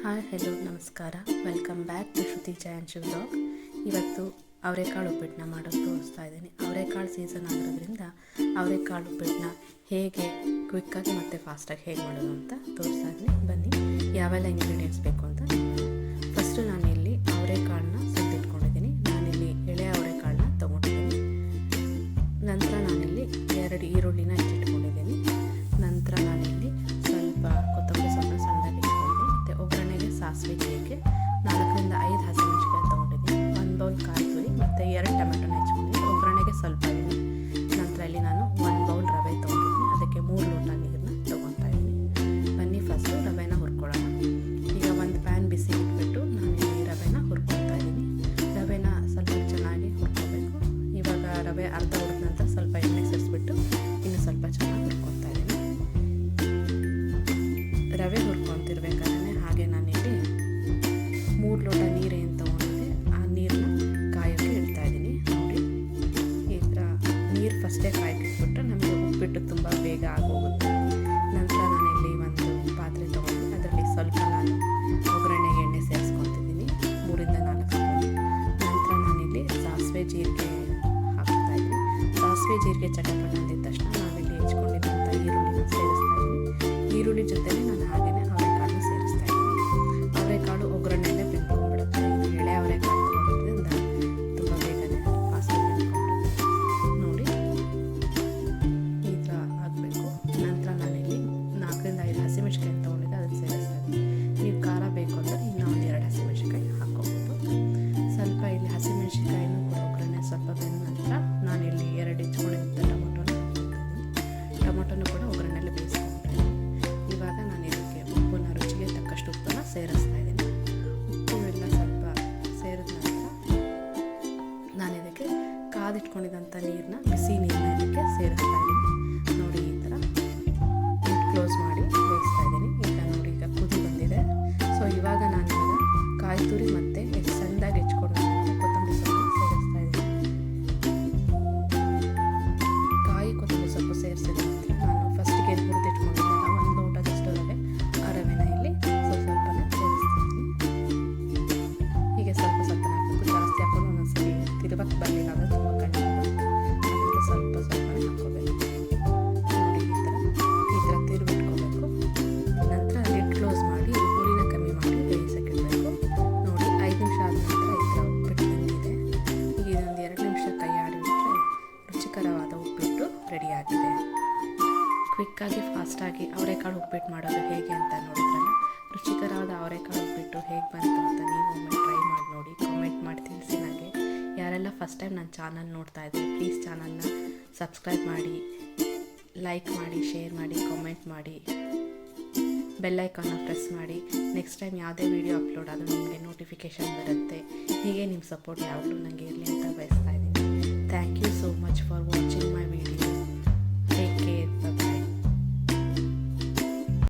Hi hello ನಮಸ್ಕಾರ, welcome back to Shruti Jayanshu vlog. ಇವತ್ತು ಅವರೆಕಾಳು ಉಪ್ಪಿಟ್ಟನ್ನ ಮಾಡೋದು ತೋರಿಸ್ತಾ ಇದ್ದೀನಿ. ಅವರೆಕಾಳು ಸೀಸನ್ ಆಗಿರೋದ್ರಿಂದ ಅವರೆಕಾಳು ಉಪ್ಪಿಟ್ಟನ್ನ ಹೇಗೆ ಕ್ವಿಕ್ಕಾಗಿ ಮತ್ತು ಫಾಸ್ಟಾಗಿ ಹೇಗೆ ಮಾಡೋದು ಅಂತ ತೋರಿಸ್ತಾ ಇದ್ದೀನಿ. ಬನ್ನಿ ಯಾವೆಲ್ಲ ಇಂಗ್ರೀಡಿಯೆಂಟ್ಸ್ ಬೇಕು ಅಂತ. ಫಸ್ಟು ನಾನಿಲ್ಲಿ ಅವರೆಕಾಳನ್ನ ಸುತ್ತಿಟ್ಕೊಂಡಿದ್ದೀನಿ. ನಾನಿಲ್ಲಿ ಎಳೆ ಅವರೆಕಾಳನ್ನ ತೊಗೊಂಡಿದ್ದೀನಿ. ನಂತರ ನಾನಿಲ್ಲಿ 2 ಈರುಳ್ಳಿನ ಹೆಚ್ಚಿಟ್ಕೊಂಡಿದ್ದೀನಿ. ನಂತರ ನಾನಿಲ್ಲಿ ಸ್ವಲ್ಪ ಕೊತ್ತಂಬರಿ ಸೊಪ್ಪನ್ನ ಸಣ್ಣದಾಗಿ ಇಟ್ಕೊಂಡಿದ್ದೀನಿ. ಮತ್ತು ಒಗ್ಗರಣೆಗೆ ಸಾಸಿವೆ, ಜೀರಿಗೆ, 4ರಿಂದ 5 ಹಸಿಮೆಣಸಿನಕಾಯಿ ತೊಗೊಂಡಿದ್ದೀನಿ. 1 ಬೌಲ್ ಕಾಯಿ ತುರಿ ಮತ್ತು 2 ಟೊಮೆಟೊನ ಹೆಚ್ಕೊಂಡಿದ್ದೀನಿ. ಒಗ್ಗರಣೆಗೆ ಸ್ವಲ್ಪ ಎಣ್ಣೆ. ನಂತರ ಇಲ್ಲಿ ನಾನು 1 ಬೌಲ್ ರವೆ ತೊಗೊಂಡಿದ್ದೀನಿ. ಅದಕ್ಕೆ 3 ಲೋಟ ನೀರನ್ನ ತೊಗೊತಾ ಇದ್ದೀನಿ. ಬನ್ನಿ ಫಸ್ಟು ರವೆನ ಹುರ್ಕೊಳ್ಳೋಣ. ಈಗ ಒಂದು ಪ್ಯಾನ್ ಬಿಸಿ ಇಟ್ಬಿಟ್ಟು ನಾನಿಲ್ಲಿ ರವೆನ ಹುರ್ಕೊಳ್ತಾ ಇದ್ದೀನಿ. ರವೆನ ಸ್ವಲ್ಪ ಚೆನ್ನಾಗಿ ಹುರ್ಕೋಬೇಕು. ಇವಾಗ ರವೆ ಅರ್ಧ ಹುರಿದ ನಂತರ ಸ್ವಲ್ಪ ಎಣ್ಣೆ ಸೇರಿಸ್ಬಿಟ್ಟು ಇನ್ನು ಸ್ವಲ್ಪ ಚೆನ್ನಾಗಿ ಹುರ್ಕೊತಾ ಇದ್ದೀನಿ. ರವೆ ಹುರ್ಕೊತಿರ್ಬೇಕಾದ್ರೆ ಹಾಗೆ ನಾನಿಲ್ಲಿ 3 ಲೋಟ ನೀರು ಏನು ತೊಗೊಂಡಿದ್ದೆ ಆ ನೀರನ್ನ ಕಾಯೋಕ್ಕೆ ಇಡ್ತಾ ಇದ್ದೀನಿ. ನೋಡಿ, ಈ ಥರ ನೀರು ಫಸ್ಟೇ ಕಾಯಕ್ಕೆ ಇಟ್ಬಿಟ್ರೆ ನಮಗೆ ಉಪ್ಪಿಟ್ಟು ತುಂಬ ಬೇಗ ಆಗೋಗುತ್ತೆ. ನಂತರ ನಾನಿಲ್ಲಿ ಒಂದು ಪಾತ್ರೆ ತೊಗೊಂಡು ಅದರಲ್ಲಿ ಸ್ವಲ್ಪ ನಾನು ಒಗ್ಗರಣೆಗೆ ಎಣ್ಣೆ ಸೇರಿಸ್ಕೊತಿದ್ದೀನಿ, 3ರಿಂದ 4 ಸ್ಪೂನ್. ನಂತರ ನಾನಿಲ್ಲಿ ಸಾಸಿವೆ, ಜೀರಿಗೆ ಹಾಕ್ತಾ ಇದ್ದೀನಿ. ಸಾಸಿವೆ, ಜೀರಿಗೆ ಚಟಪಟ ಅಂದಿದ ತಕ್ಷಣ ನಾವಿಲ್ಲಿ ಹೆಚ್ಕೊಂಡಿದ್ದಂಥ ಈರುಳ್ಳಿನ ಸೇರಿಸ್ತಾ ಇದ್ದೀನಿ. ಈರುಳ್ಳಿ ಜೊತೆಲಿ ನಾನು ಹಾಗೆಯೇ ಅವರೆಕಾಳನ್ನ ಸೇರಿಸ್ತಾ ಇದ್ದೀನಿ. ಅವರೆಕಾಳು ಒಗ್ಗರಣೆಯಲ್ಲೇ ಬೆಂದ್ಕೊಂಡ್ಬಿಡುತ್ತೆ. ಇದು ಎಳೆ ಅವರೆಕಾಳು ತೊಗೊಳೋದ್ರಿಂದ ತುಂಬ ಬೇಗನೆ ಫಾಸ್ಟಾಗಿ ಬೆಂದ್ಕೊಂಡ್ಬಿಡುತ್ತೆ. ನೋಡಿ, ಈ ಥರ ಆಗಬೇಕು. ನಂತರ ನಾನಿಲ್ಲಿ 4ರಿಂದ 5 ಹಸಿಮೆಣಸಿನಕಾಯಿ ತೊಗೊಂಡಿದ್ದೆ, ಅದಕ್ಕೆ ಸೇರಿಸ್ತಾ ಇದ್ದೀನಿ. ನೀವು ಖಾರ ಬೇಕು ಅಂದರೆ ಇನ್ನೂ 1-2 ಹಸಿಮೆಣಸಿನಕಾಯಿ ಹಾಕ್ಕೋಬೋದು. ಸ್ವಲ್ಪ ಇಲ್ಲಿ ಹಸಿಮೆಣಸಿನಕಾಯಿನೂ ಕೂಡ ಒಗ್ಗರಣೆ ಸ್ವಲ್ಪ ಬೆಂದ ನಂತರ ನಾನಿಲ್ಲಿ 2 ಹೆಚ್ಕೊಂಡಿದ್ದ ಟೊಮೊಟೊನೂ ಕೂಡ ಒಗ್ಗರಣೆಯಲ್ಲಿ ಬೇಯಿಸ್ಕೊಳ್ತಾ ಇದ್ದೀನಿ. ಇವಾಗ ನಾನು ಇದಕ್ಕೆ ಉಪ್ಪನ್ನ ರುಚಿಗೆ ತಕ್ಕಷ್ಟು ಉಪ್ಪನ್ನು ಸೇರಿಸ್ತಾ ಇದ್ದೀನಿ. ಉಪ್ಪು ಎಲ್ಲ ಸ್ವಲ್ಪ ಸೇರಿದ ನಂತರ ನಾನು ಇದಕ್ಕೆ ಕಾದಿಟ್ಕೊಂಡಿದ್ದಂಥ ನೀರನ್ನ, ಬಿಸಿ ನೀರನ್ನ ಇದಕ್ಕೆ ಸೇರಿಸ್ತಾ ಇದ್ದೀನಿ. ನೋಡಿ, ಈ ಥರ ಕ್ಲೋಸ್ ಮಾಡಿ ಬೇಯಿಸ್ತಾ ಇದ್ದೀನಿ. ಈಗ ನೋಡಿ, ಈಗ ಕುದಿ ಬಂದಿದೆ. ಸೊ ಇವಾಗ ನಾನು ಇವಾಗ ಕಾಯಿ ತುರಿ ಮತ್ತು ಸಣ್ಣದಾಗಿ ಹೆಚ್ಕೊಂಡು ಕೊತ್ತಂಬರಿ ಸೊಪ್ಪು ಸೇರಿಸ್ತಾ ಇದ್ದೀನಿ. ಕಾಯಿ ಕೊತ್ತಂಬರಿ ಸೊಪ್ಪು ಸೇರಿಸಿದ ನಂತರ ನಾನು ಫಸ್ಟಿಗೆ ಹುರಿದಿಟ್ಕೊಂಡಿದ್ದೆ 1 ಲೋಟದಷ್ಟು ರವೆ, ಆ ರವೆನ ಇಲ್ಲಿ ಸ್ವಲ್ಪನೇ ಸೇರಿಸ್ತಾ ಇದ್ದೀನಿ. ಹೀಗೆ ಸ್ವಲ್ಪ ಹಾಕಬೇಕು, ಜಾಸ್ತಿ ಹಾಕೊಂಡು ಒಂದೊಂದ್ಸರಿ ತಿರುವಕ್ಕೆ ಬರಲಿಲ್ಲ ಅಂದರೆ ತುಂಬ ಕಡಿಮೆ ಆಗುತ್ತೆ. ಅದರಿಂದ ಸ್ವಲ್ಪನೇ ಹಾಕ್ಕೋಬೇಕು. ನೋಡಿ, ಈ ಥರ ತಿರುವಿಟ್ಕೋಬೇಕು. ನಂತರ ಲಿಡ್ ಕ್ಲೋಸ್ ಮಾಡಿ ಉರಿನ ಕಮ್ಮಿ ಮಾಡಿ ಬೇಯಿಸೋಕ್ಕಿಡಬೇಕು. ನೋಡಿ, 5 ನಿಮಿಷ ಆದ ನಂತರ ಈ ಥರ ಉಪ್ಪಿಟ್ಟು ಬೆಂದಿದೆ. ಈಗ ಇದೊಂದು 2 ನಿಮಿಷ ಕೈ ಆಡಿಬಿಟ್ರೆ ರುಚಿಕರವಾದ ಉಪ್ಪಿಟ್ಟು ರೆಡಿಯಾಗಿದೆ. ಕ್ವಿಕ್ಕಾಗಿ ಫಾಸ್ಟಾಗಿ ಅವರೆಕಾಳು ಉಪ್ಪಿಟ್ಟು ಮಾಡೋದು ಹೇಗೆ ಅಂತ ನೋಡಿದ್ರಲ್ಲ. ರುಚಿಕರವಾದ ಅವರೆಕಾಳು ಉಪ್ಪಿಟ್ಟು ಹೇಗೆ ಬಂತು ಅಂತ ನೀವು ಒಮ್ಮೆ ಟ್ರೈ ಮಾಡಿ ನೋಡಿ, ಕಾಮೆಂಟ್ ಮಾಡಿ ತಿಳಿಸಿ ನನಗೆ. ಯಾರೆಲ್ಲ ಫಸ್ಟ್ ಟೈಮ್ ನನ್ನ ಚಾನಲ್ ನೋಡ್ತಾ ಇದ್ದಾರೆ, ಪ್ಲೀಸ್ ಚಾನಲ್ನ ಸಬ್ಸ್ಕ್ರೈಬ್ ಮಾಡಿ, ಲೈಕ್ ಮಾಡಿ, ಶೇರ್ ಮಾಡಿ, ಕಾಮೆಂಟ್ ಮಾಡಿ, ಬೆಲ್ ಐಕಾನ್ನ ಪ್ರೆಸ್ ಮಾಡಿ. ನೆಕ್ಸ್ಟ್ ಟೈಮ್ ಯಾವುದೇ ವೀಡಿಯೋ ಅಪ್ಲೋಡ್ ಆದರೂ ನಿಮಗೆ ನೋಟಿಫಿಕೇಷನ್ ಬರುತ್ತೆ. ಹೀಗೆ ನಿಮ್ಮ ಸಪೋರ್ಟ್ ಯಾವಾಗಲೂ ನನಗೆ ಇರಲಿ ಅಂತ ಬಯಸ್ತೀನಿ.